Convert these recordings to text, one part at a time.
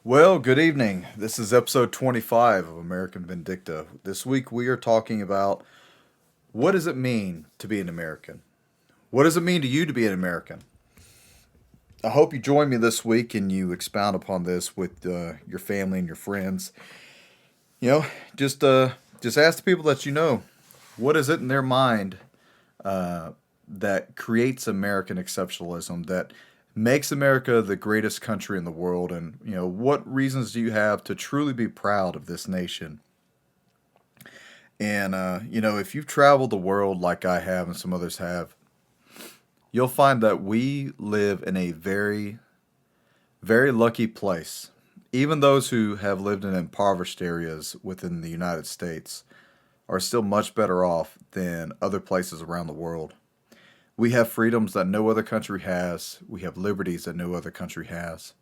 Well, good evening. This is episode 25 of American Vindicta. This week we are talking about what does it mean to be an American? What does it mean to you to be an American? I hope you join me this week and you expound upon this with your family and your friends. You know, just ask the people that you know, what is it in their mind that creates American exceptionalism, that makes America the greatest country in the world, and what reasons do you have to truly be proud of this nation? And if you've traveled the world like I have and some others have, you'll find that we live in a very, very lucky place. Even those who have lived in impoverished areas within the United States are still much better off than other places around the world. We have freedoms that no other country has. We have liberties that no other country has,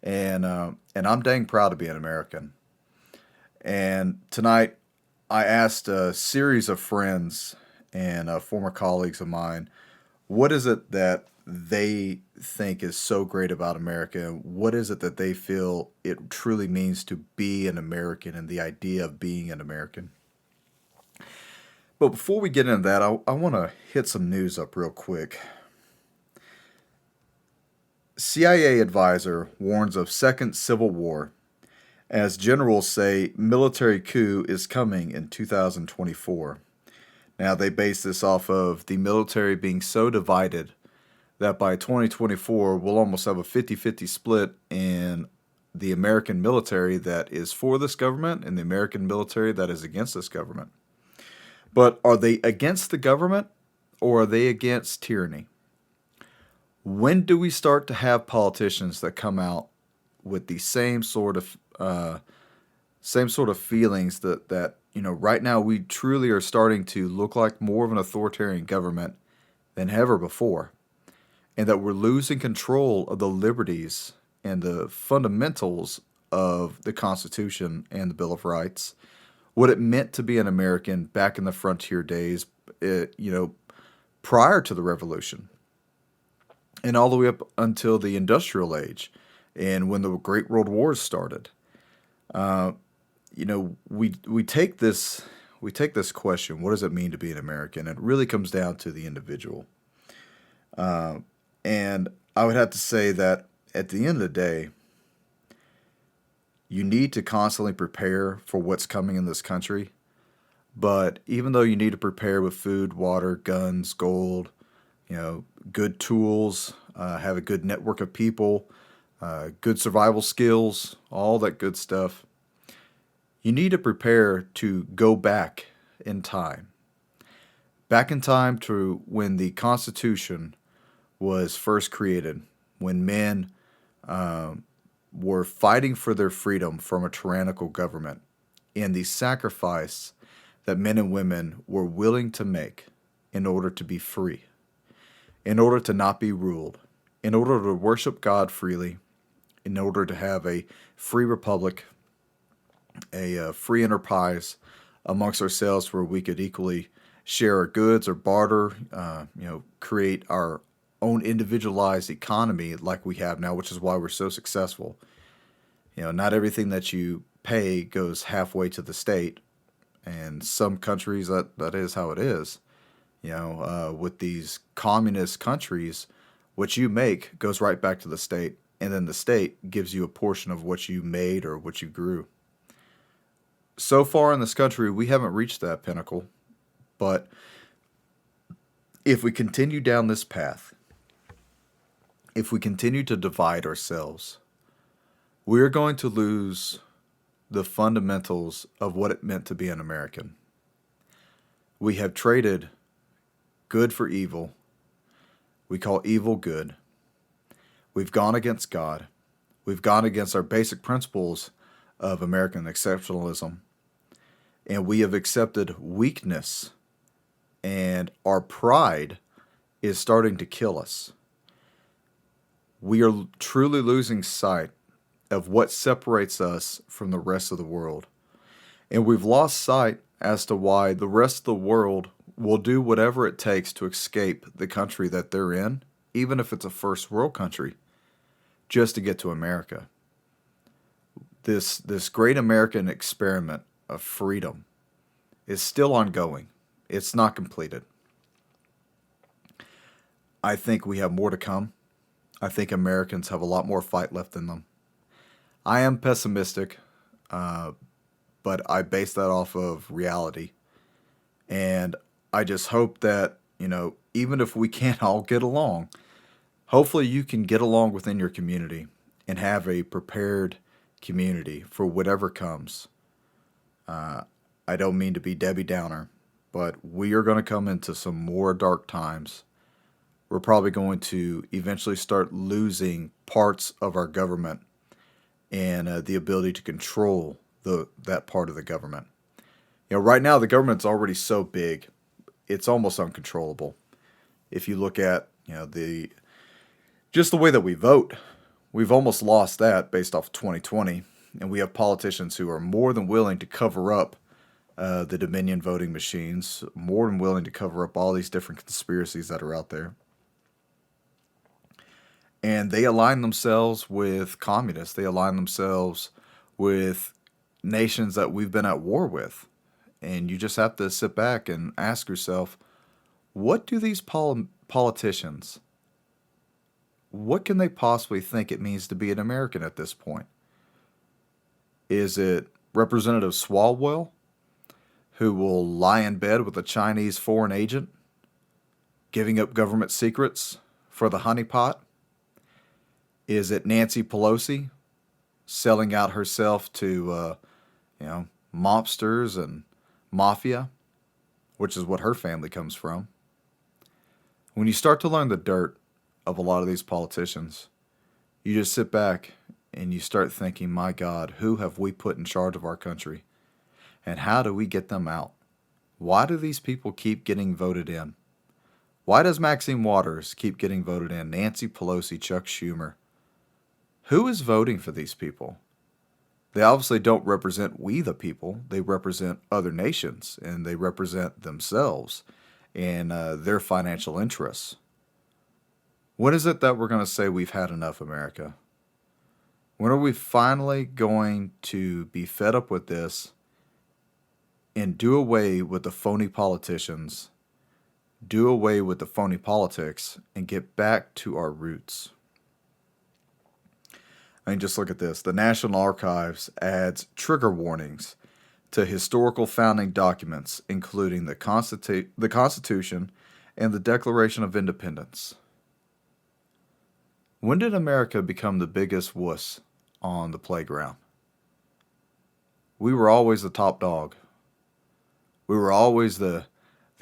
and I'm dang proud to be an American. And tonight, I asked a series of friends and former colleagues of mine, what is it that they think is so great about America? What is it that they feel it truly means to be an American and the idea of being an American? But before we get into that, I want to hit some news up real quick. CIA advisor warns of second civil war as generals say military coup is coming in 2024. Now, they base this off of the military being so divided that by 2024, we'll almost have a 50-50 split in the American military that is for this government and the American military that is against this government. But are they against the government or are they against tyranny? When do we start to have politicians that come out with the same sort of feelings that right now we truly are starting to look like more of an authoritarian government than ever before, and that we're losing control of the liberties and the fundamentals of the Constitution and the Bill of Rights, what it meant to be an American back in the frontier days, prior to the Revolution, and all the way up until the Industrial Age, and when the Great World Wars started. We take this question, what does it mean to be an American? It really comes down to the individual. And I would have to say that at the end of the day, you need to constantly prepare for what's coming in this country. But even though you need to prepare with food, water, guns, gold, good tools, have a good network of people, good survival skills, all that good stuff, you need to prepare to go back in time to when the Constitution was first created, when men were fighting for their freedom from a tyrannical government, and the sacrifice that men and women were willing to make in order to be free, in order to not be ruled, in order to worship God freely, in order to have a free republic, a free enterprise amongst ourselves where we could equally share our goods or barter, create our own individualized economy like we have now, which is why we're so successful. Not everything that you pay goes halfway to the state, and some countries that is how it is. With these communist countries, what you make goes right back to the state, and then the state gives you a portion of what you made or what you grew. So far in this country, we haven't reached that pinnacle, but if we continue down this path, if we continue to divide ourselves, we're going to lose the fundamentals of what it meant to be an American. We have traded good for evil. We call evil good. We've gone against God. We've gone against our basic principles of American exceptionalism. And we have accepted weakness, and our pride is starting to kill us. We are truly losing sight of what separates us from the rest of the world. And we've lost sight as to why the rest of the world will do whatever it takes to escape the country that they're in, even if it's a first world country, just to get to America. this great American experiment of freedom is still ongoing. It's not completed. I think we have more to come. I think Americans have a lot more fight left in them. I am pessimistic, uh, but I base that off of reality. And I just hope that, even if we can't all get along, hopefully you can get along within your community and have a prepared community for whatever comes. Uh, I don't mean to be Debbie Downer, but we are going to come into some more dark times. We're probably going to eventually start losing parts of our government and the ability to control that part of the government. Right now the government's already so big, it's almost uncontrollable. If you look at the just the way that we vote, we've almost lost that based off of 2020, and we have politicians who are more than willing to cover up the Dominion voting machines, more than willing to cover up all these different conspiracies that are out there. And they align themselves with communists. They align themselves with nations that we've been at war with. And you just have to sit back and ask yourself, what do these politicians, what can they possibly think it means to be an American at this point? Is it Representative Swalwell, who will lie in bed with a Chinese foreign agent, giving up government secrets for the honeypot? Is it Nancy Pelosi selling out herself to, mobsters and mafia, which is what her family comes from? When you start to learn the dirt of a lot of these politicians, you just sit back and you start thinking, my God, who have we put in charge of our country? And how do we get them out? Why do these people keep getting voted in? Why does Maxine Waters keep getting voted in? Nancy Pelosi, Chuck Schumer. Who is voting for these people? They obviously don't represent we the people. They represent other nations, and they represent themselves and their financial interests. When is it that we're going to say we've had enough, America? When are we finally going to be fed up with this and do away with the phony politicians, do away with the phony politics, and get back to our roots? I mean, just look at this. The National Archives adds trigger warnings to historical founding documents, including the Constitution and the Declaration of Independence. When did America become the biggest wuss on the playground? We were always the top dog. We were always the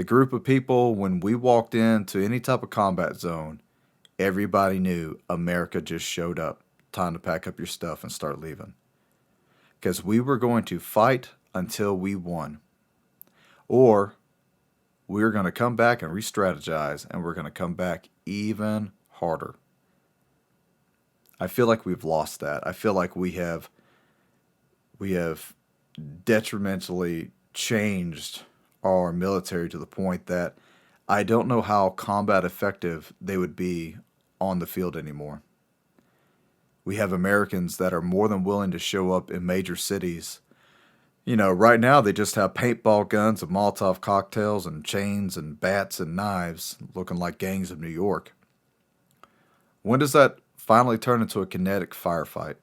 group of people, when we walked into any type of combat zone, everybody knew America just showed up. Time to pack up your stuff and start leaving. Because we were going to fight until we won. Or we're going to come back and re-strategize, and we're going to come back even harder. I feel like we've lost that. I feel like we have detrimentally changed our military to the point that I don't know how combat effective they would be on the field anymore. We have Americans that are more than willing to show up in major cities. Right now they just have paintball guns and Molotov cocktails and chains and bats and knives, looking like gangs of New York. When does that finally turn into a kinetic firefight?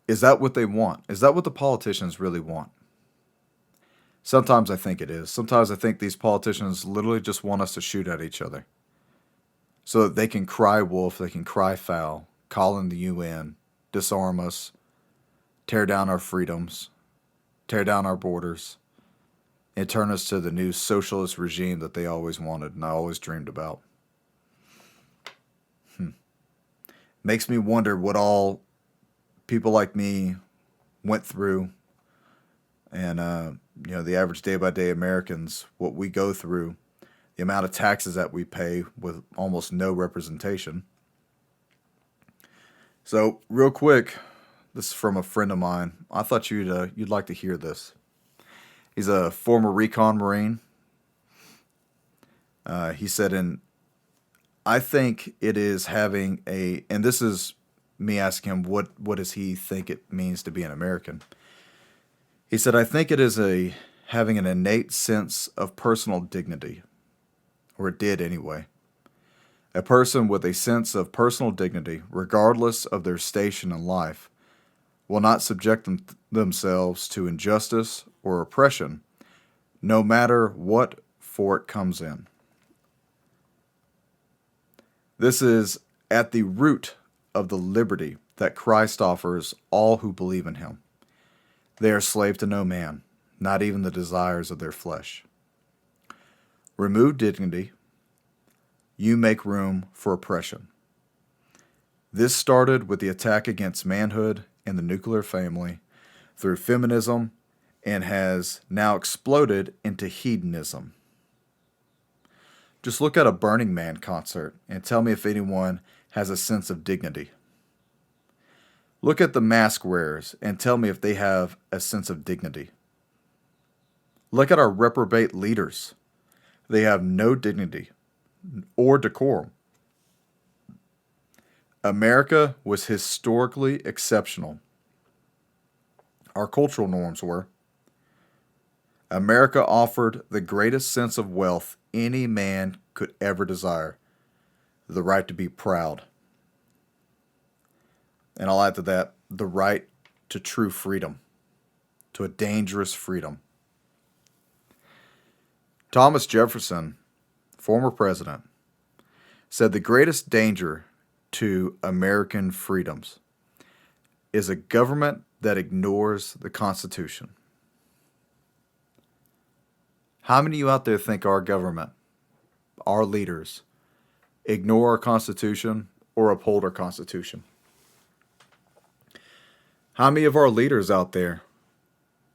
Is that what they want? Is that what the politicians really want? Sometimes I think it is. Sometimes I think these politicians literally just want us to shoot at each other, so that they can cry wolf, they can cry foul, call in the UN, disarm us, tear down our freedoms, tear down our borders, and turn us to the new socialist regime that they always wanted and I always dreamed about. Makes me wonder what all people like me went through, and the average day-by-day Americans, what we go through, the amount of taxes that we pay with almost no representation. So, real quick, this is from a friend of mine. I thought you'd like to hear this. He's a former recon Marine. He said, I think it is having and this is me asking him what does he think it means to be an American. He said, I think it is having an innate sense of personal dignity, or it did anyway. A person with a sense of personal dignity, regardless of their station in life, will not subject themselves to injustice or oppression, no matter what form it comes in. This is at the root of the liberty that Christ offers all who believe in him. They are slave to no man, not even the desires of their flesh. Remove dignity, you make room for oppression. This started with the attack against manhood and the nuclear family through feminism and has now exploded into hedonism. Just look at a Burning Man concert and tell me if anyone has a sense of dignity. Look at the mask wearers and tell me if they have a sense of dignity. Look at our reprobate leaders. They have no dignity or decorum. America was historically exceptional. Our cultural norms were. America offered the greatest sense of wealth any man could ever desire, the right to be proud. And I'll add to that, the right to true freedom, to a dangerous freedom. Thomas Jefferson, former president, said the greatest danger to American freedoms is a government that ignores the Constitution. How many of you out there think our government, our leaders, ignore our Constitution or uphold our Constitution? How many of our leaders out there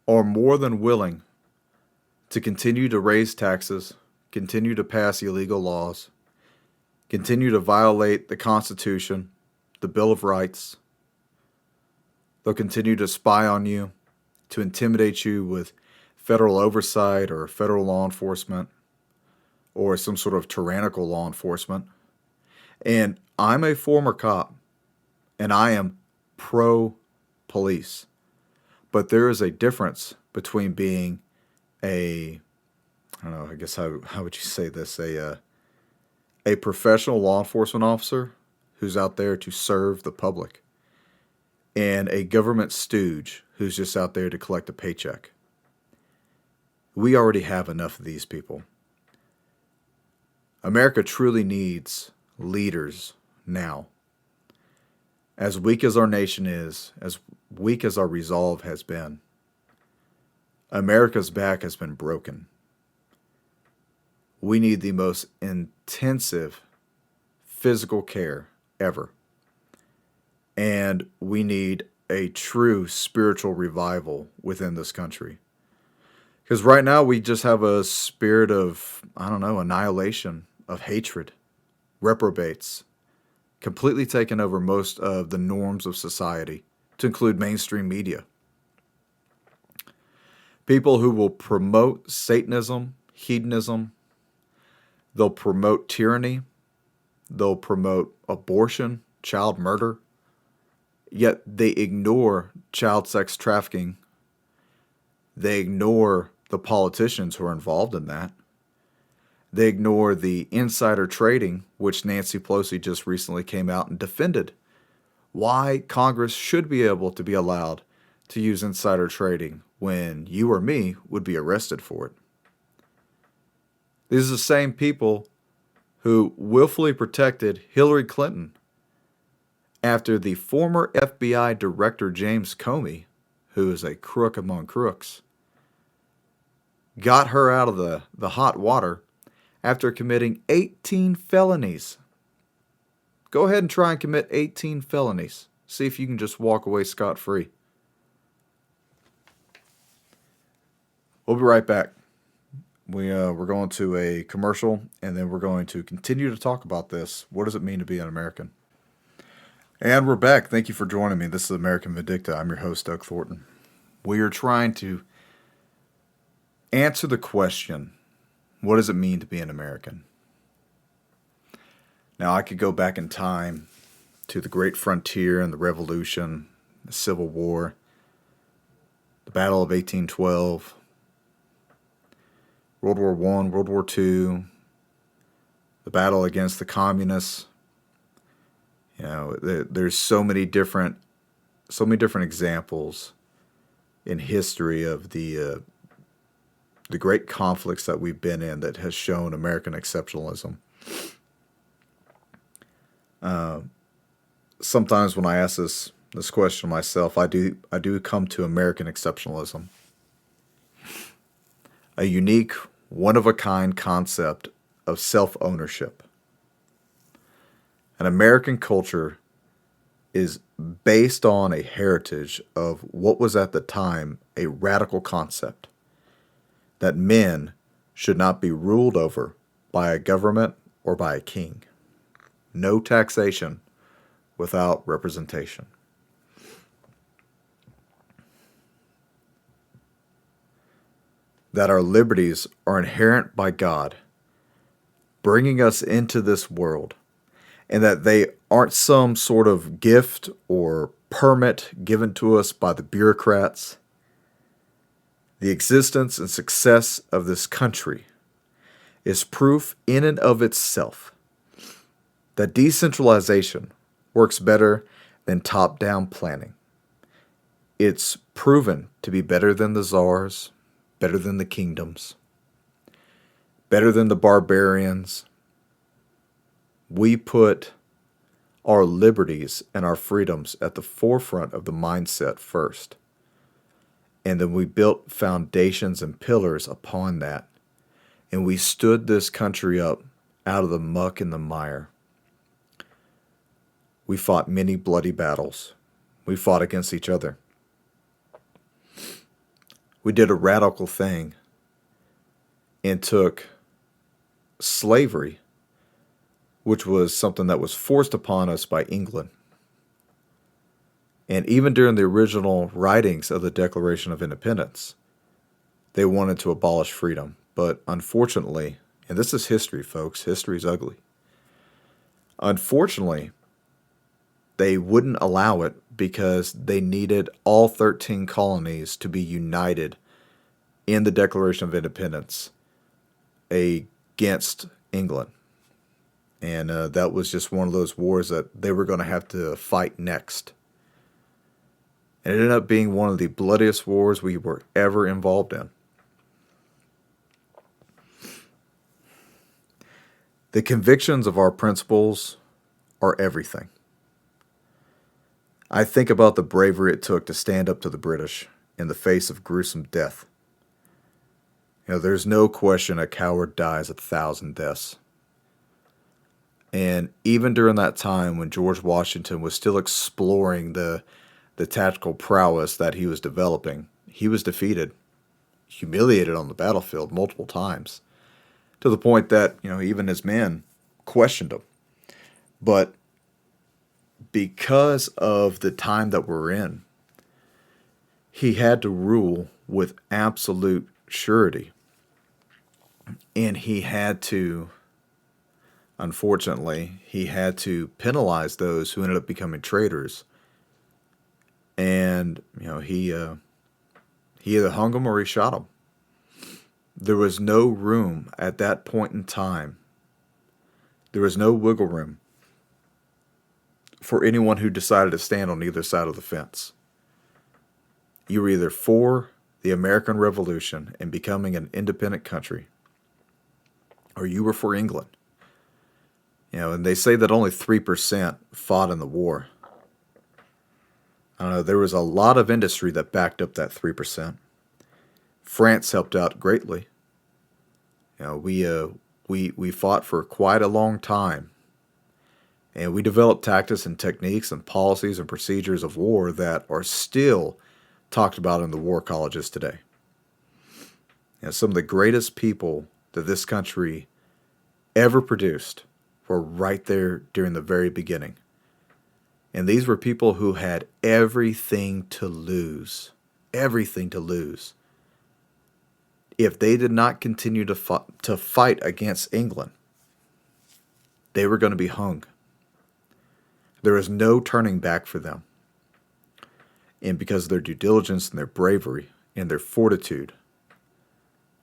are more than willing to continue to raise taxes, continue to pass illegal laws, continue to violate the Constitution, the Bill of Rights? They'll continue to spy on you, to intimidate you with federal oversight or federal law enforcement or some sort of tyrannical law enforcement. And I'm a former cop, and I am pro-police. But there is a difference between being I don't know, I guess how would you say this? A professional law enforcement officer who's out there to serve the public and a government stooge who's just out there to collect a paycheck. We already have enough of these people. America truly needs leaders now. As weak as our nation is, as weak as our resolve has been, America's back has been broken. We need the most intensive physical care ever. And we need a true spiritual revival within this country. Because right now we just have a spirit of, annihilation, of hatred, reprobates, completely taken over most of the norms of society, to include mainstream media. People who will promote Satanism, hedonism, they'll promote tyranny, they'll promote abortion, child murder, yet they ignore child sex trafficking. They ignore the politicians who are involved in that. They ignore the insider trading, which Nancy Pelosi just recently came out and defended. Why Congress should be able to be allowed to use insider trading when you or me would be arrested for it. These are the same people who willfully protected Hillary Clinton after the former FBI Director James Comey, who is a crook among crooks, got her out of the hot water after committing 18 felonies. Go ahead and try and commit 18 felonies. See if you can just walk away scot-free. We'll be right back. We're going to a commercial, and then we're going to continue to talk about this. What does it mean to be an American? And we're back. Thank you for joining me. This is American Vindicta. I'm your host, Doug Thornton. We are trying to answer the question, what does it mean to be an American? Now, I could go back in time to the Great Frontier and the Revolution, the Civil War, the Battle of 1812, World War I, World War II, the battle against the communists. There's so many different examples in history of the great conflicts that we've been in that has shown American exceptionalism. Sometimes when I ask this question myself, I do come to American exceptionalism, a unique, one-of-a-kind concept of self-ownership. An American culture is based on a heritage of what was at the time a radical concept, that men should not be ruled over by a government or by a king. No taxation without representation. That our liberties are inherent by God, bringing us into this world, and that they aren't some sort of gift or permit given to us by the bureaucrats. The existence and success of this country is proof in and of itself that decentralization works better than top-down planning. It's proven to be better than the czars, better than the kingdoms, better than the barbarians. We put our liberties and our freedoms at the forefront of the mindset first. And then we built foundations and pillars upon that. And we stood this country up out of the muck and the mire. We fought many bloody battles. We fought against each other. We did a radical thing and took slavery, which was something that was forced upon us by England. And even during the original writings of the Declaration of Independence, they wanted to abolish freedom. But unfortunately, and this is history, folks, history's ugly. Unfortunately, they wouldn't allow it because they needed all 13 colonies to be united in the Declaration of Independence against England. And that was just one of those wars that they were going to have to fight next. And it ended up being one of the bloodiest wars we were ever involved in. The convictions of our principles are everything. I think about the bravery it took to stand up to the British in the face of gruesome death. There's no question a coward dies 1,000 deaths. And even during that time when George Washington was still exploring the tactical prowess that he was developing, he was defeated, humiliated on the battlefield multiple times, to the point that, even his men questioned him. But because of the time that we're in, he had to rule with absolute surety. And he had to, unfortunately, penalize those who ended up becoming traitors. And, he either hung them or he shot them. There was no room at that point in time. There was no wiggle room for anyone who decided to stand on either side of the fence. You were either for the American Revolution and becoming an independent country, or you were for England. And they say that only 3% fought in the war. I don't know, there was a lot of industry that backed up that 3%. France helped out greatly. We fought for quite a long time. And we developed tactics and techniques and policies and procedures of war that are still talked about in the war colleges today. Some of the greatest people that this country ever produced were right there during the very beginning. And these were people who had everything to lose. Everything to lose. If they did not continue to fight against England, they were going to be hung. There is no turning back for them. And because of their due diligence and their bravery and their fortitude,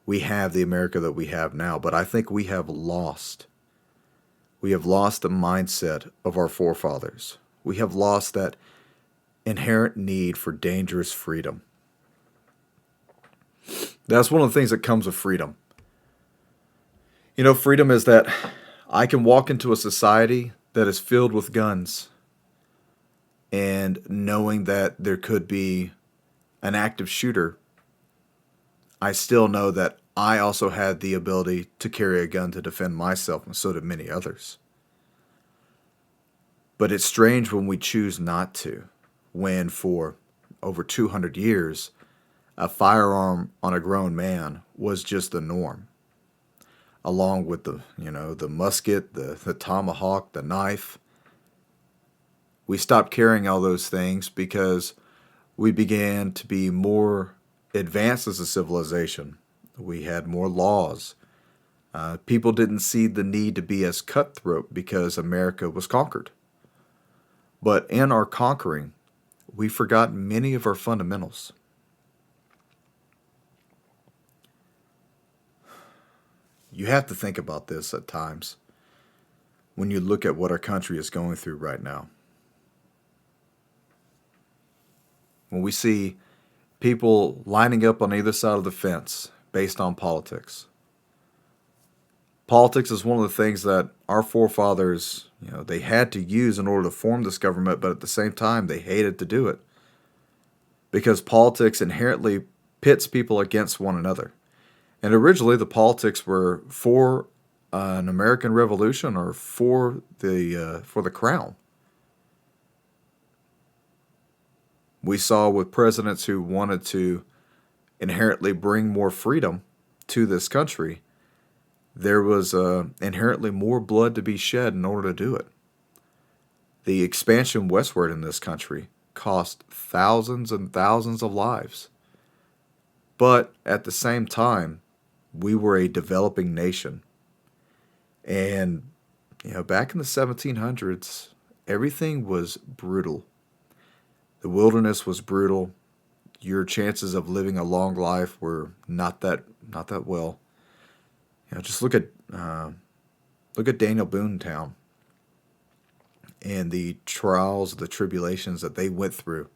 we have the America that we have now. But I think we have lost. We have lost the mindset of our forefathers. We have lost that inherent need for dangerous freedom. That's one of the things that comes with freedom. You know, freedom is that I can walk into a society that is filled with guns, and knowing that there could be an active shooter, I still know that I also had the ability to carry a gun to defend myself, and so did many others. But it's strange when we choose not to, when for over 200 years, a firearm on a grown man was just the norm, along with the musket, the tomahawk, the knife. We stopped carrying all those things because we began to be more advanced as a civilization. We had more laws. People didn't see the need to be as cutthroat because America was conquered. But in our conquering, we forgot many of our fundamentals. You have to think about this at times when you look at what our country is going through right now. When we see people lining up on either side of the fence based on politics. Politics is one of the things that our forefathers, they had to use in order to form this government, but at the same time, they hated to do it. Because politics inherently pits people against one another. And originally, the politics were for an American Revolution or for the crown. We saw with presidents who wanted to inherently bring more freedom to this country, there was inherently more blood to be shed in order to do it. The expansion westward in this country cost thousands and thousands of lives. But at the same time, we were a developing nation. And, back in the 1700s, everything was brutal. The wilderness was brutal. Your chances of living a long life were not that well. Just look at Daniel Boontown and the trials, the tribulations that they went through,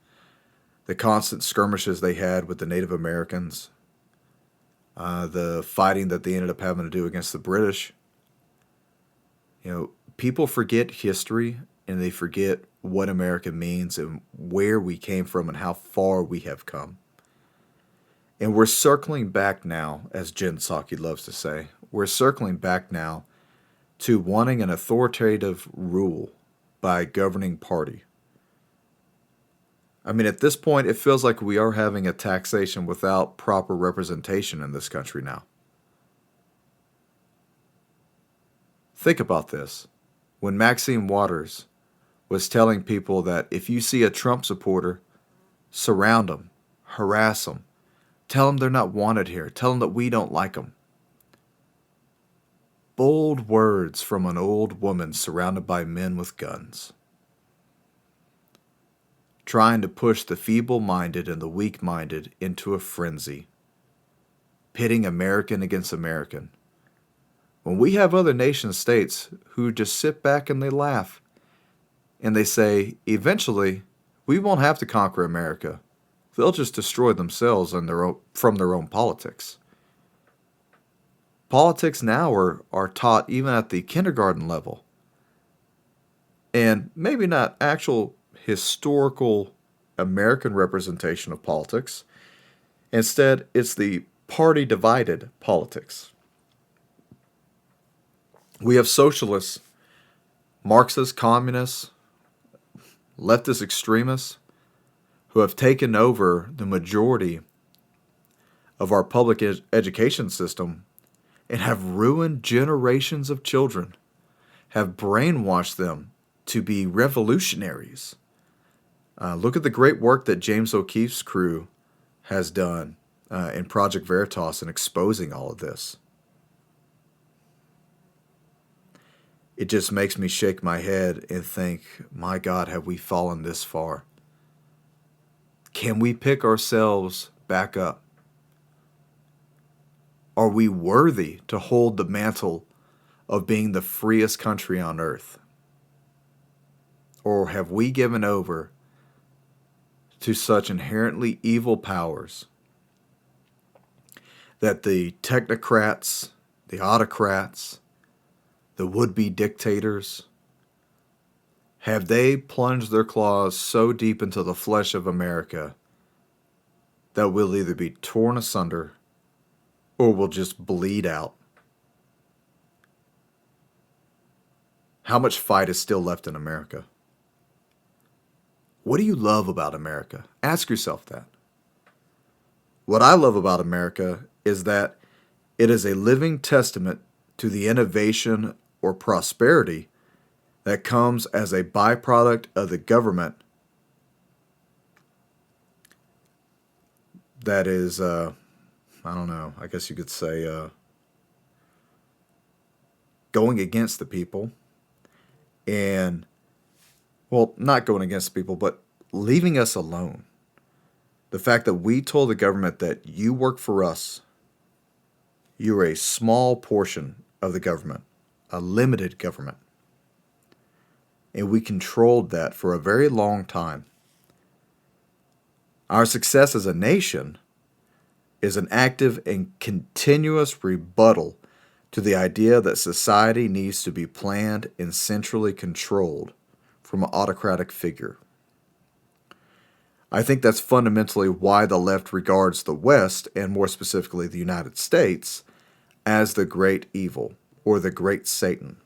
the constant skirmishes they had with the Native Americans, the fighting that they ended up having to do against the British. People forget history and they forget what America means and where we came from and how far we have come. And we're circling back now, as Jen Psaki loves to say, we're circling back now to wanting an authoritative rule by a governing party. I mean, at this point, it feels like we are having a taxation without proper representation in this country now. Think about this. When Maxine Waters was telling people that if you see a Trump supporter, surround them, harass them, tell them they're not wanted here, tell them that we don't like them. Bold words from an old woman surrounded by men with guns. Trying to push the feeble-minded and the weak-minded into a frenzy. Pitting American against American. When we have other nation states who just sit back and they laugh. And they say, eventually, we won't have to conquer America. They'll just destroy themselves and from their own politics. Politics now are taught even at the kindergarten level. And maybe not actual historical American representation of politics. Instead, it's the party-divided politics. We have socialists, Marxists, communists, leftist extremists who have taken over the majority of our public education system and have ruined generations of children, have brainwashed them to be revolutionaries. Look at the great work that James O'Keefe's crew has done in Project Veritas in exposing all of this. it just makes me shake my head and think, my God, have we fallen this far? Can we pick ourselves back up? Are we worthy to hold the mantle of being the freest country on earth? Or have we given over to such inherently evil powers that the technocrats, the autocrats, the would-be dictators, have they plunged their claws so deep into the flesh of America that we'll either be torn asunder or we'll just bleed out? How much fight is still left in America? What do you love about America? Ask yourself that. What I love about America is that it is a living testament to the innovation or prosperity that comes as a byproduct of the government that is, I don't know, I guess you could say, going against the people and, well, not going against the people, but leaving us alone. The fact that we told the government that you work for us, you're a small portion of the government, a limited government. And we controlled that for a very long time. Our success as a nation is an active and continuous rebuttal to the idea that society needs to be planned and centrally controlled from an autocratic figure. I think that's fundamentally why the left regards the West, and more specifically the United States, as the great evil, or the great Satan.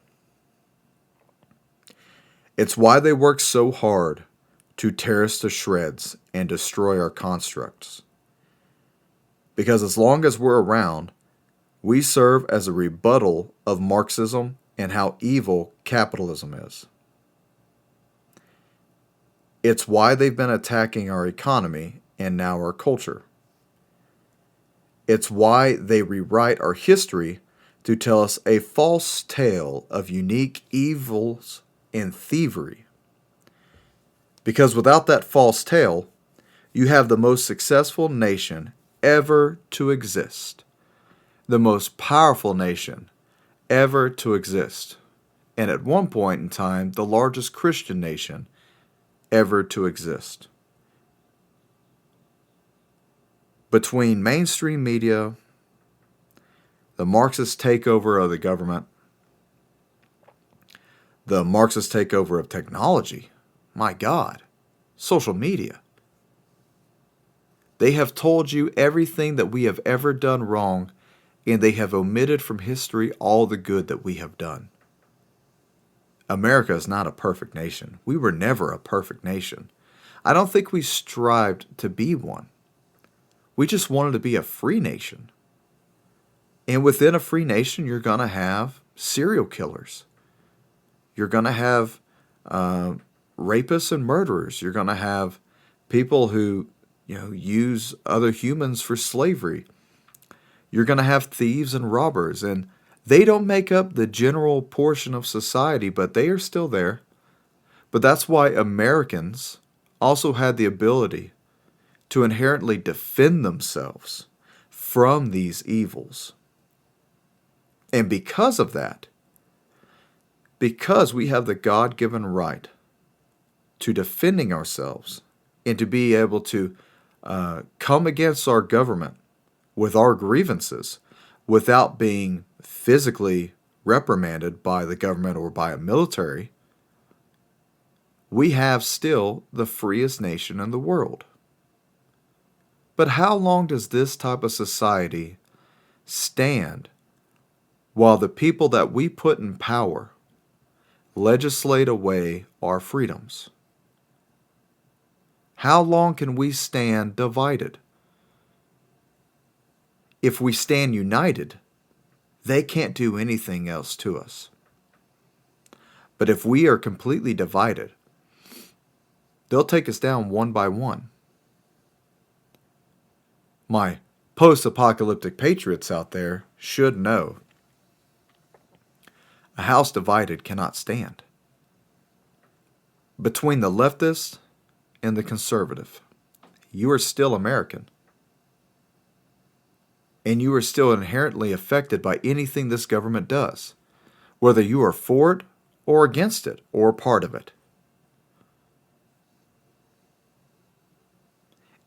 It's why they work so hard to tear us to shreds and destroy our constructs. Because as long as we're around, we serve as a rebuttal of Marxism and how evil capitalism is. It's why they've been attacking our economy and now our culture. It's why they rewrite our history to tell us a false tale of unique evils and thievery. Because without that false tale, you have the most successful nation ever to exist, the most powerful nation ever to exist, and at one point in time, the largest Christian nation ever to exist. Between mainstream media, the Marxist takeover of the government, the Marxist takeover of technology, my God, social media. They have told you everything that we have ever done wrong, and they have omitted from history all the good that we have done. America is not a perfect nation. We were never a perfect nation. I don't think we strived to be one. We just wanted to be a free nation. And within a free nation, you're going to have serial killers. You're going to have rapists and murderers. You're going to have people who, use other humans for slavery. You're going to have thieves and robbers, and they don't make up the general portion of society, but they are still there. But that's why Americans also had the ability to inherently defend themselves from these evils. And because of that, because we have the God-given right to defending ourselves and to be able to come against our government with our grievances without being physically reprimanded by the government or by a military, we have still the freest nation in the world. But how long does this type of society stand while the people that we put in power legislate away our freedoms? How long can we stand divided? If we stand united, they can't do anything else to us. But if we are completely divided, they'll take us down one by one. My post-apocalyptic patriots out there should know. A house divided cannot stand. Between the leftist and the conservative, you are still American. And you are still inherently affected by anything this government does, whether you are for it or against it or part of it.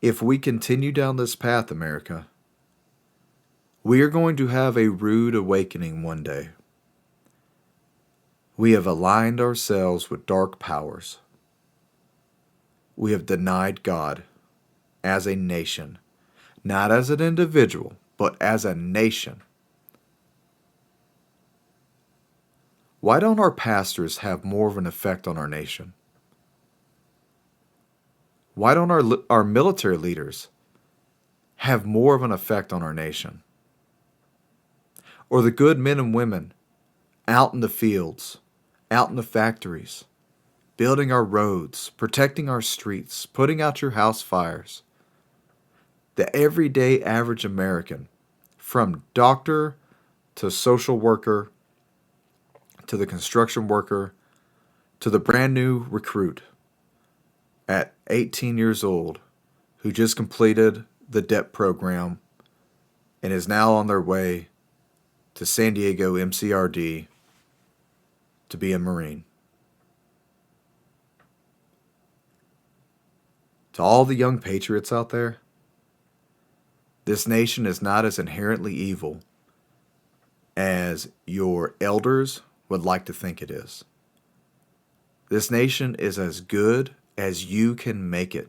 If we continue down this path, America, we are going to have a rude awakening one day. We have aligned ourselves with dark powers. We have denied God as a nation, not as an individual, but as a nation. Why don't our pastors have more of an effect on our nation? Why don't our military leaders have more of an effect on our nation? Or the good men and women out in the fields, out in the factories, building our roads, protecting our streets, putting out your house fires. The everyday average American, from doctor to social worker to the construction worker to the brand new recruit at 18 years old who just completed the DEP program and is now on their way to San Diego MCRD to be a Marine. To all the young patriots out there, this nation is not as inherently evil as your elders would like to think it is. This nation is as good as you can make it,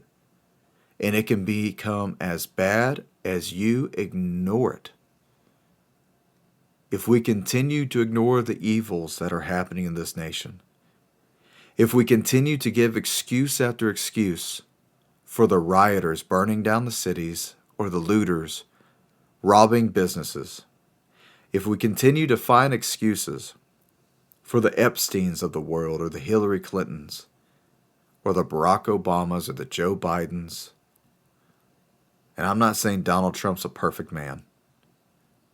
and it can become as bad as you ignore it. If we continue to ignore the evils that are happening in this nation, if we continue to give excuse after excuse for the rioters burning down the cities or the looters robbing businesses, if we continue to find excuses for the Epsteins of the world or the Hillary Clintons or the Barack Obamas or the Joe Bidens, and I'm not saying Donald Trump's a perfect man,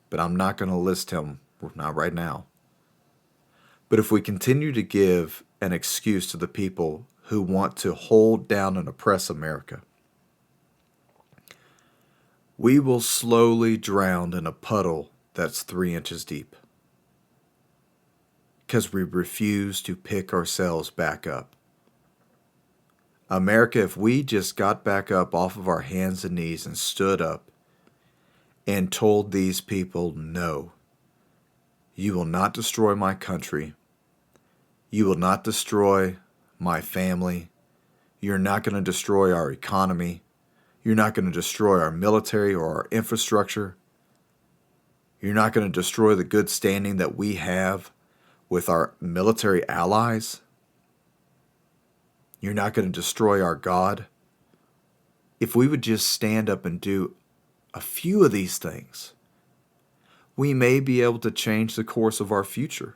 but I'm not going to list him, not right now. But if we continue to give an excuse to the people who want to hold down and oppress America, we will slowly drown in a puddle that's 3 inches deep because we refuse to pick ourselves back up. America, if we just got back up off of our hands and knees and stood up and told these people, no, you will not destroy my country. You will not destroy my family. You're not going to destroy our economy. You're not going to destroy our military or our infrastructure. You're not going to destroy the good standing that we have with our military allies. You're not going to destroy our God. If we would just stand up and do a few of these things, we may be able to change the course of our future.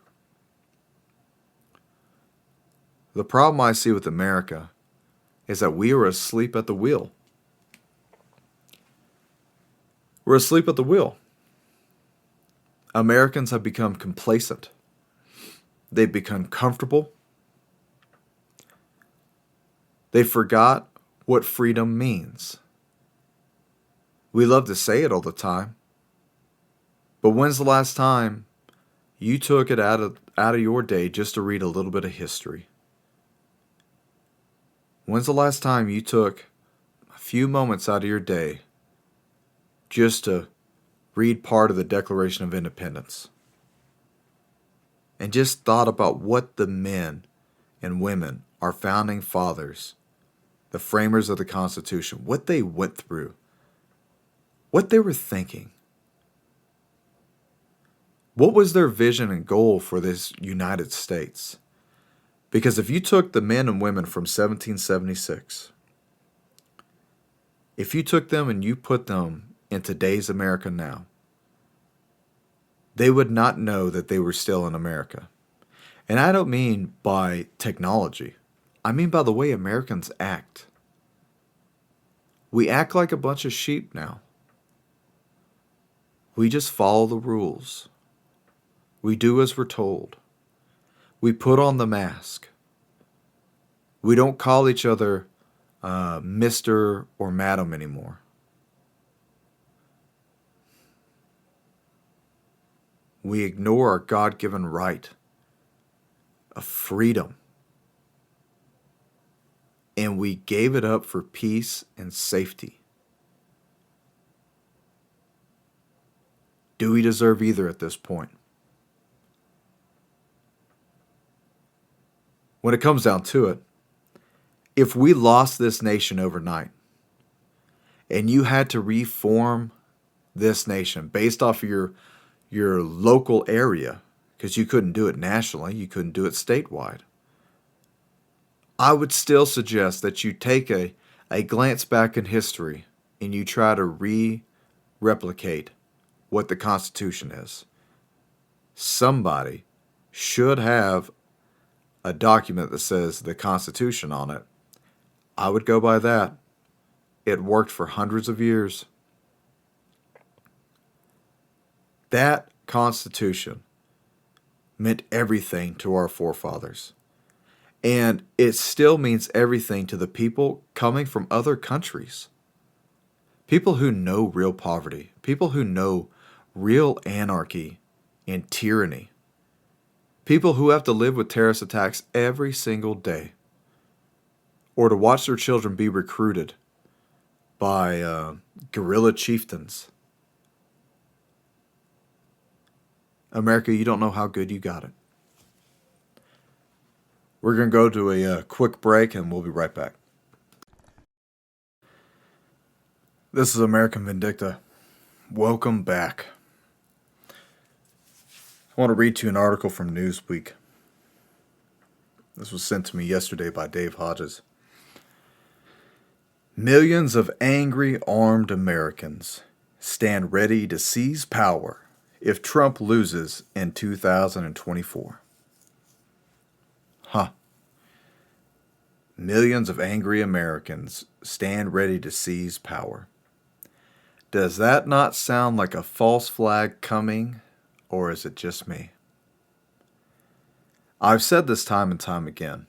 The problem I see with America is that we are asleep at the wheel. We're asleep at the wheel. Americans have become complacent. They've become comfortable. They forgot what freedom means. We love to say it all the time. But when's the last time you took it out of your day just to read a little bit of history? When's the last time you took a few moments out of your day just to read part of the Declaration of Independence and just thought about what the men and women, our founding fathers, the framers of the Constitution, what they went through, what they were thinking? What was their vision and goal for this United States? Because if you took the men and women from 1776, if you took them and you put them in today's America now, they would not know that they were still in America. And I don't mean by technology. I mean by the way Americans act. We act like a bunch of sheep now. We just follow the rules. We do as we're told. We put on the mask. We don't call each other Mr. or Madam anymore. We ignore our God-given right of freedom. And we gave it up for peace and safety. Do we deserve either at this point? When it comes down to it, if we lost this nation overnight and you had to reform this nation based off of your local area, because you couldn't do it nationally, you couldn't do it statewide, I would still suggest that you take a glance back in history and you try to replicate what the Constitution is. Somebody should have a document that says the Constitution on it. I would go by that. It worked for hundreds of years. That Constitution meant everything to our forefathers. And it still means everything to the people coming from other countries. People who know real poverty. People who know real anarchy and tyranny. People who have to live with terrorist attacks every single day. Or to watch their children be recruited by guerrilla chieftains. America, you don't know how good you got it. We're going to go to a quick break and we'll be right back. This is American Vindicta. Welcome back. I want to read to you an article from Newsweek. This was sent to me yesterday by Dave Hodges. Millions of angry armed Americans stand ready to seize power if Trump loses in 2024. Millions of angry Americans stand ready to seize power. Does that not sound like a false flag coming, or is it just me? I've said this time and time again,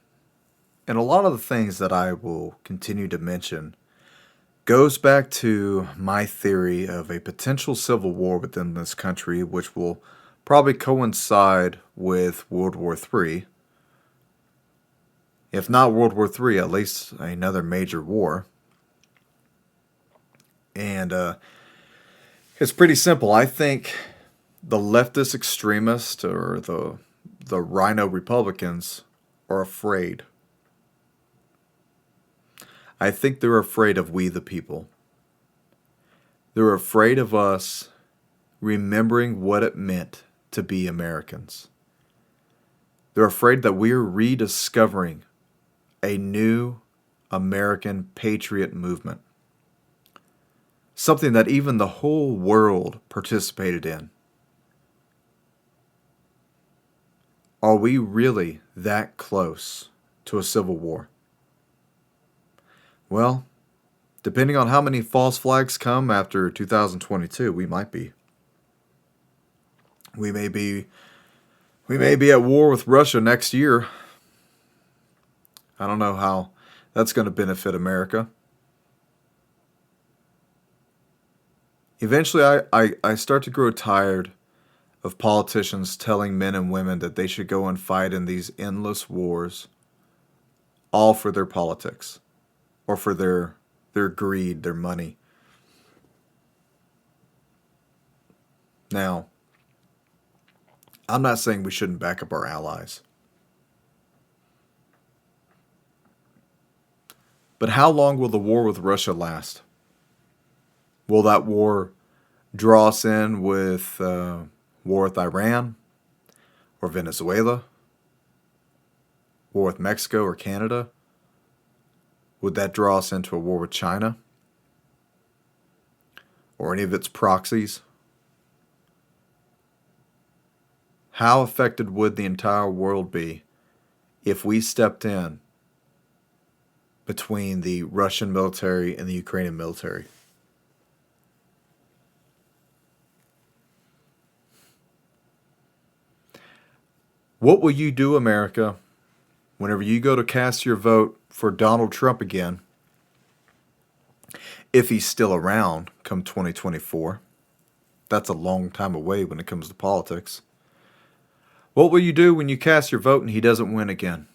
and a lot of the things that I will continue to mention goes back to my theory of a potential civil war within this country, which will probably coincide with World War III. If not World War III, at least another major war. And it's pretty simple. I think the leftist extremists or the rhino Republicans are afraid. I think they're afraid of we the people. They're afraid of us remembering what it meant to be Americans. They're afraid that we're rediscovering a new American patriot movement. Something that even the whole world participated in. Are we really that close to a civil war? Well, depending on how many false flags come after 2022, we might be. We may be at war with Russia next year. I don't know how that's going to benefit America. Eventually, I start to grow tired of politicians telling men and women that they should go and fight in these endless wars, all for their politics, or for their greed, their money. Now, I'm not saying we shouldn't back up our allies. But how long will the war with Russia last? Will that war draw us in with war with Iran or Venezuela? War with Mexico or Canada? Would that draw us into a war with China? Or any of its proxies? How affected would the entire world be if we stepped in between the Russian military and the Ukrainian military? What will you do, America, whenever you go to cast your vote for Donald Trump again, if he's still around come 2024? That's a long time away when it comes to politics. What will you do when you cast your vote and he doesn't win again?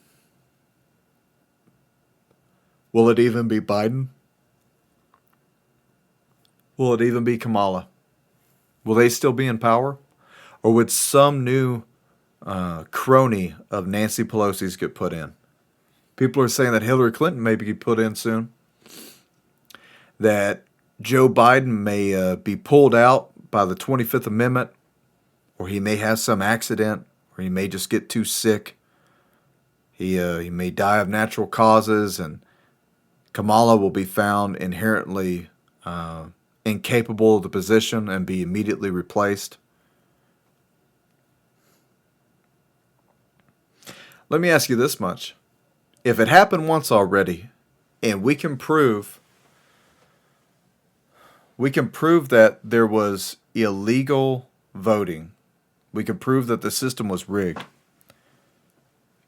Will it even be Biden? Will it even be Kamala? Will they still be in power? Or would some new crony of Nancy Pelosi's get put in? People are saying that Hillary Clinton may be put in soon. That Joe Biden may be pulled out by the 25th Amendment, or he may have some accident, or he may just get too sick. He may die of natural causes, and Kamala will be found inherently incapable of the position and be immediately replaced. Let me ask you this much. If it happened once already, and we can prove that there was illegal voting, we can prove that the system was rigged,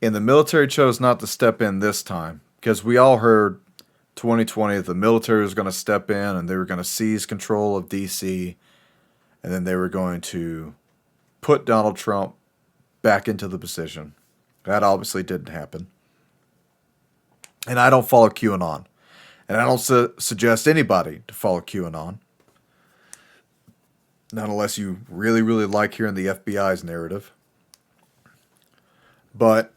and the military chose not to step in this time, because we all heard 2020 that the military was going to step in and they were going to seize control of D.C., and then they were going to put Donald Trump back into the position. That obviously didn't happen. And I don't follow QAnon. And I don't suggest anybody to follow QAnon. Not unless you really, really like hearing the FBI's narrative. But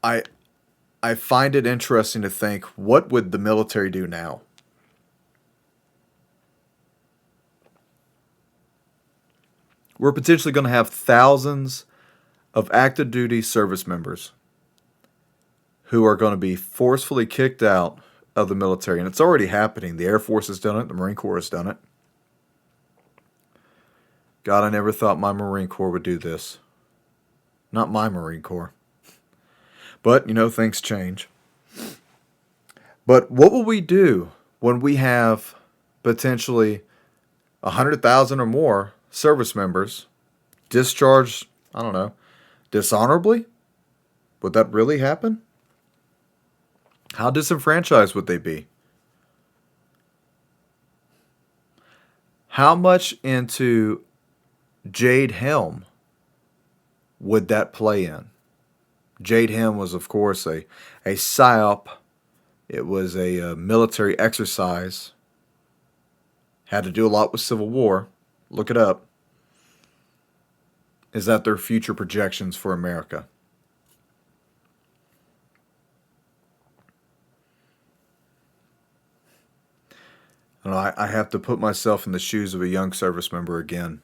I find it interesting to think, what would the military do now? We're potentially going to have thousands of active duty service members who are going to be forcefully kicked out of the military. And it's already happening. The Air Force has done it. The Marine Corps has done it. God, I never thought my Marine Corps would do this. Not my Marine Corps. But, things change. But what will we do when we have potentially 100,000 or more service members discharged, dishonorably? Would that really happen? How disenfranchised would they be? How much into Jade Helm would that play in? Jade Helm was, of course, a PSYOP. It was a military exercise. Had to do a lot with Civil War. Look it up. Is that their future projections for America? I have to put myself in the shoes of a young service member again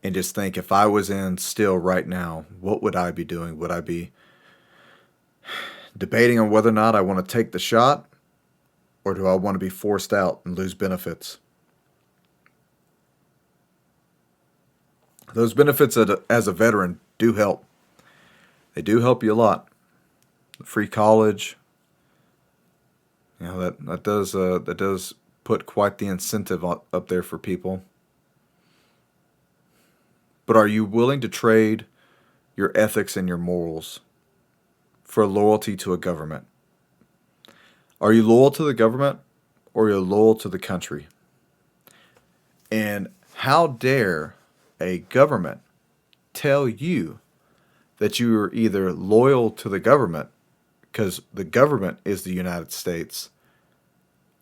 and just think, if I was in still right now, what would I be doing? Would I be debating on whether or not I want to take the shot, or do I want to be forced out and lose benefits? Those benefits as a veteran do help. They do help you a lot. Free college, that does put quite the incentive up there for people. But are you willing to trade your ethics and your morals for loyalty to a government? Are you loyal to the government, or are you loyal to the country? And how dare a government tell you that you are either loyal to the government because the government is the United States,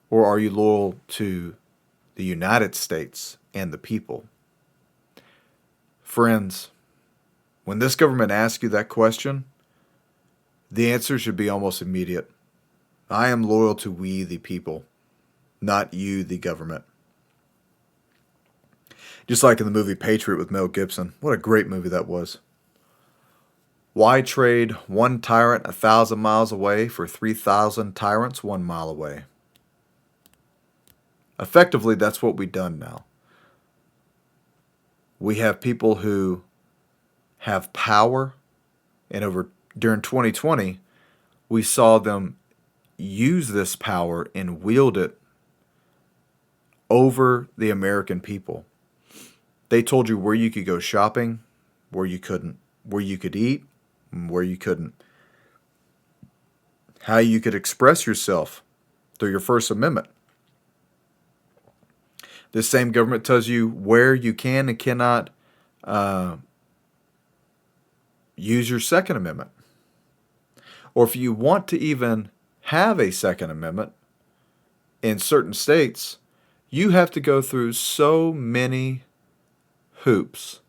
or are you loyal to the United States and the people? Friends, when this government asks you that question, the answer should be almost immediate. I am loyal to we the people, not you the government. Just like in the movie Patriot with Mel Gibson. What a great movie that was. Why trade one tyrant 1,000 miles away for 3,000 tyrants 1 mile away? Effectively, that's what we've done now. We have people who have power, and during 2020, we saw them use this power and wield it over the American people. They told you where you could go shopping, where you couldn't. where you could eat and where you couldn't, how you could express yourself through your First Amendment. This same government tells you where you can and cannot uh, use your Second Amendment. Or if you want to even have a Second Amendment in certain states, you have to go through so many hoops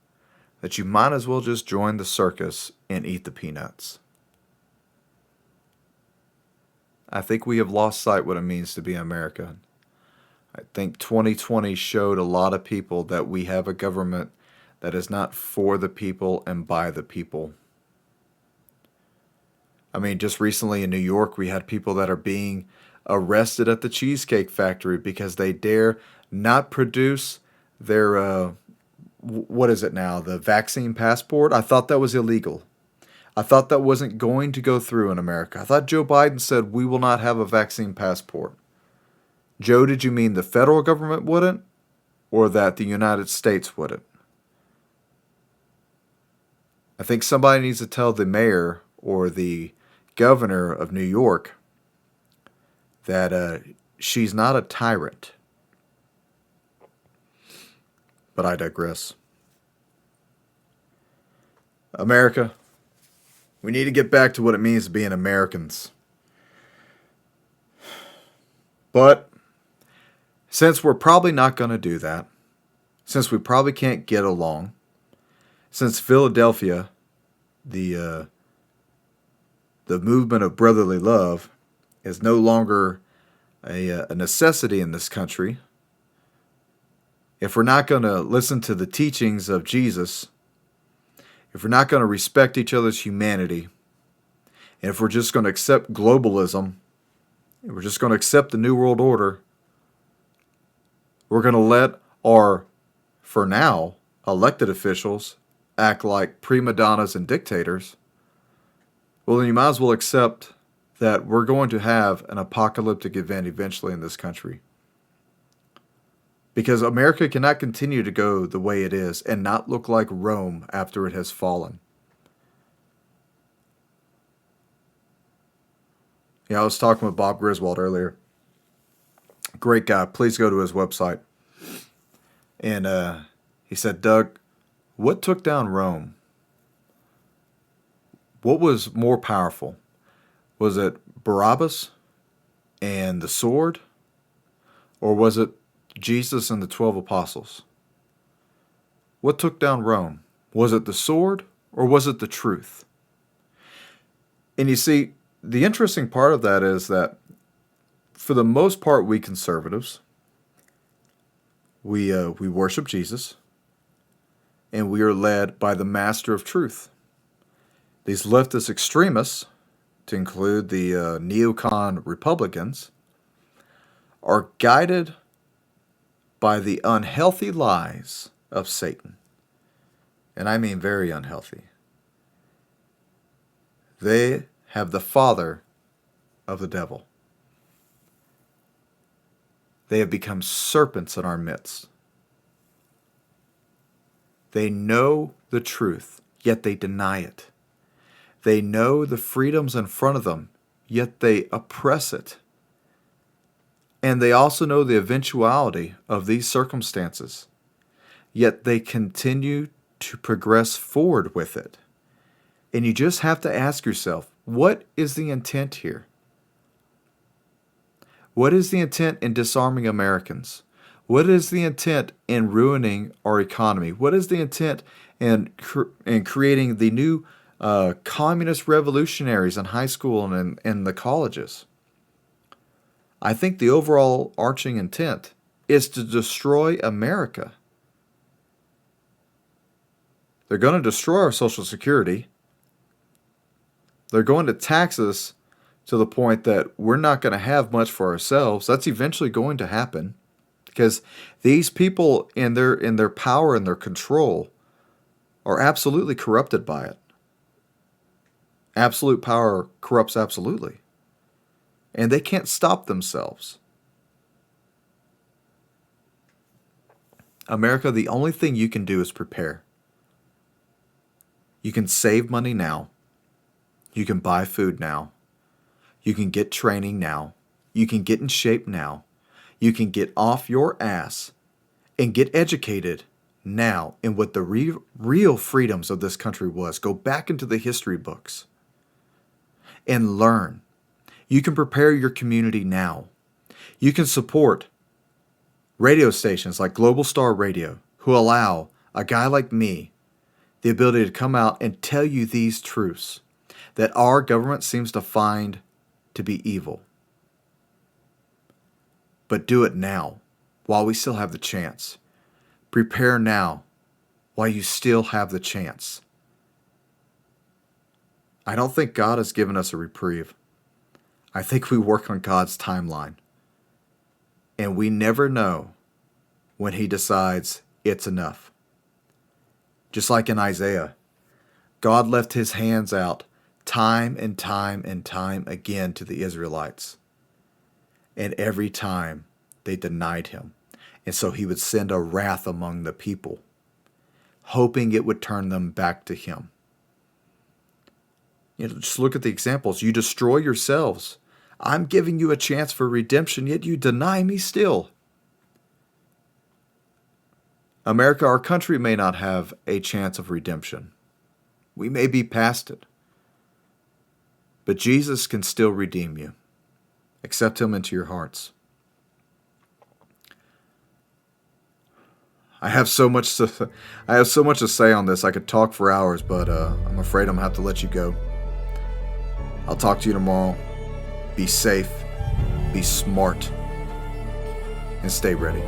that you might as well just join the circus and eat the peanuts. I think we have lost sight what it means to be American. I think 2020 showed a lot of people that we have a government that is not for the people and by the people. I mean, just recently in New York, we had people that are being arrested at the Cheesecake Factory because they dare not produce their, what is it now, the vaccine passport. I thought that was illegal. I thought that wasn't going to go through in America. I thought Joe Biden said we will not have a vaccine passport. Joe, did you mean the federal government wouldn't, or that the United States wouldn't? I think somebody needs to tell the mayor or the governor of New York that she's not a tyrant. But I digress. America, we need to get back to what it means to be an Americans. But since we're probably not going to do that, since we probably can't get along, since Philadelphia, the movement of brotherly love, is no longer a necessity in this country, if we're not going to listen to the teachings of Jesus, if we're not going to respect each other's humanity, and if we're just going to accept globalism, and we're just going to accept the New World Order, we're going to let our, for now, elected officials act like prima donnas and dictators, well, then you might as well accept that we're going to have an apocalyptic event eventually in this country. Because America cannot continue to go the way it is and not look like Rome after it has fallen. Yeah, I was talking with Bob Griswold earlier. Great guy. Please go to his website. And he said, Doug, what took down Rome? What was more powerful? Was it Barabbas and the sword? Or was it Jesus and the 12 apostles? What took down Rome? Was it the sword or was it the truth? And you see, the interesting part of that is that for the most part, we conservatives, we worship Jesus, and we are led by the master of truth. These leftist extremists, to include the neocon Republicans, are guided by the unhealthy lies of Satan. And I mean very unhealthy. They have the father of the devil. They have become serpents in our midst. They know the truth, yet they deny it. They know the freedoms in front of them, yet they oppress it. And they also know the eventuality of these circumstances, yet they continue to progress forward with it. And you just have to ask yourself, what is the intent here? What is the intent in disarming Americans? What is the intent in ruining our economy? What is the intent in creating the new communist revolutionaries in high school and in the colleges? I think the overall arching intent is to destroy America. They're going to destroy our Social Security. They're going to tax us to the point that we're not going to have much for ourselves. That's eventually going to happen because these people in their power and their control are absolutely corrupted by it. Absolute power corrupts absolutely. And they can't stop themselves. America, the only thing you can do is prepare. You can save money now. You can buy food now. You can get training now. You can get in shape now. You can get off your ass and get educated now in what the real freedoms of this country was. Go back into the history books and learn. You can prepare your community now. You can support radio stations like Global Star Radio, who allow a guy like me the ability to come out and tell you these truths that our government seems to find to be evil. But do it now, while we still have the chance. Prepare now, while you still have the chance. I don't think God has given us a reprieve. I think we work on God's timeline. And we never know when He decides it's enough. Just like in Isaiah, God left His hands out time and time and time again to the Israelites. And every time they denied Him. And so He would send a wrath among the people, hoping it would turn them back to Him. Just look at the examples. You destroy yourselves. I'm giving you a chance for redemption, yet you deny me still. America, our country, may not have a chance of redemption. We may be past it. But Jesus can still redeem you. Accept Him into your hearts. I have so much to say on this. I could talk for hours, but I'm afraid I'm going to have to let you go. I'll talk to you tomorrow. Be safe, be smart, and stay ready.